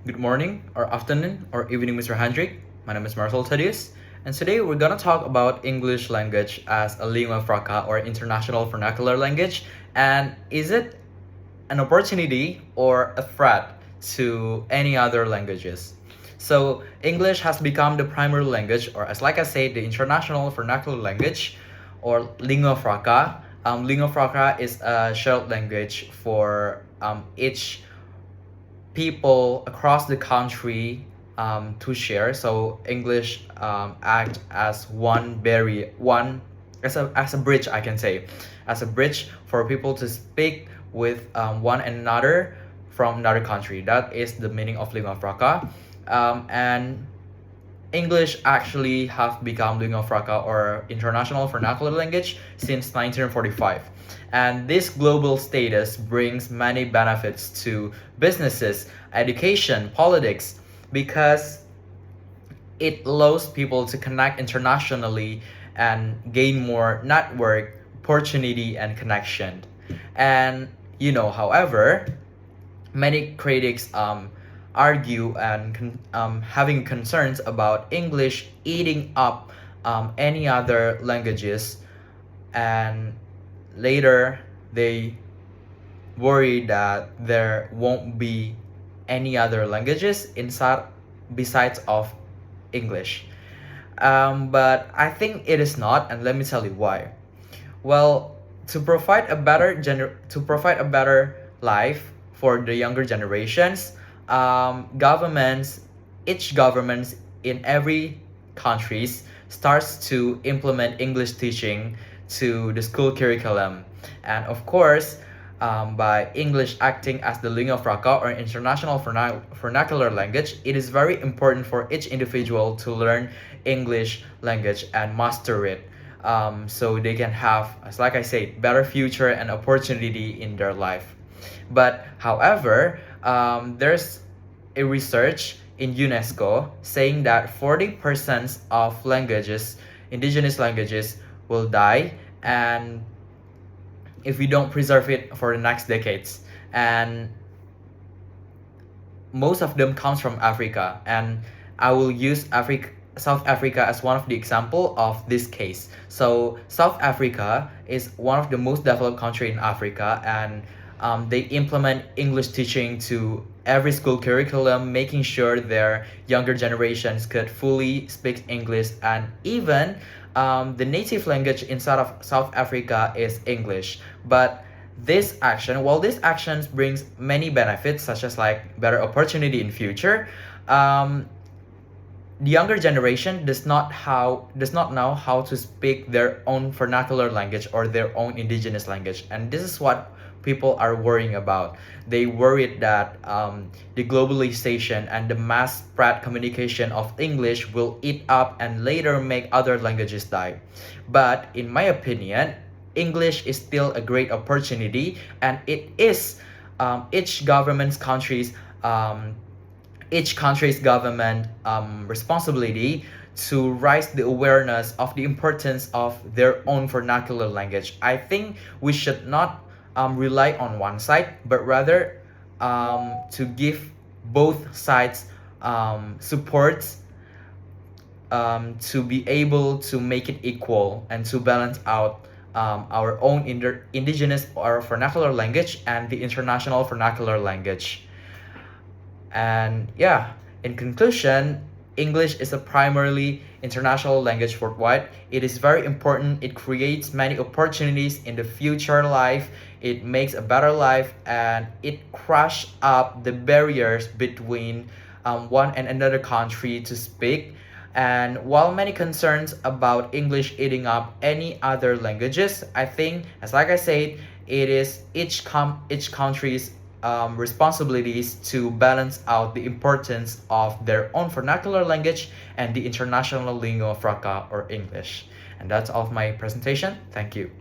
Good morning, or afternoon, or evening, Mr. Hendrik. My name is Marcello Thadeus, and today we're gonna talk about English language as a lingua franca or international vernacular language, and is it an opportunity or a threat to any other languages? So English has become the primary language, or as like I said, the international vernacular language, or lingua franca. Lingua franca is a shared language for each people across the country to share. So English act as one barrier, one as a bridge, I can say, as a bridge for people to speak with one another from another country. That is the meaning of lingua franca, and English actually have become lingua franca or international vernacular language since 1945. And this global status brings many benefits to businesses, education, politics, because it allows people to connect internationally and gain more network, opportunity, and connection. And however, many critics argue and having concerns about English eating up any other languages, and later they worry that there won't be any other languages inside besides of English. But I think it is not, and let me tell you why. Well, to provide a better life for the younger generations, governments, each governments in every countries starts to implement English teaching to the school curriculum, and of course, by English acting as the lingua franca or international vernacular language, it is very important for each individual to learn English language and master it, so they can have, as like I said, better future and opportunity in their life. But however, there's a research in UNESCO saying that 40% of languages, indigenous languages, will die, and if we don't preserve it for the next decades. And most of them comes from Africa, and I will use South Africa as one of the example of this case. So South Africa is one of the most developed country in Africa, and they implement English teaching to every school curriculum, making sure their younger generations could fully speak English, and even the native language inside of South Africa is English. But while this actions brings many benefits, such as like better opportunity in future, the younger generation does not know how to speak their own vernacular language or their own indigenous language, and this is what people are worrying about. They worried that the globalization and the mass spread communication of English will eat up and later make other languages die. But in my opinion, English is still a great opportunity, and it is each country's government responsibility to raise the awareness of the importance of their own vernacular language. I think we should not rely on one side, but rather to give both sides support, to be able to make it equal and to balance out our own indigenous or vernacular language and the international vernacular language. And yeah, in conclusion, English is a primarily international language worldwide. It is very important. It creates many opportunities in the future life. It makes a better life, and it crush up the barriers between one and another country to speak. And while many concerns about English eating up any other languages, I think, as like I said, it is each country's responsibilities to balance out the importance of their own vernacular language and the international lingua franca or English. And that's all of my presentation. Thank you.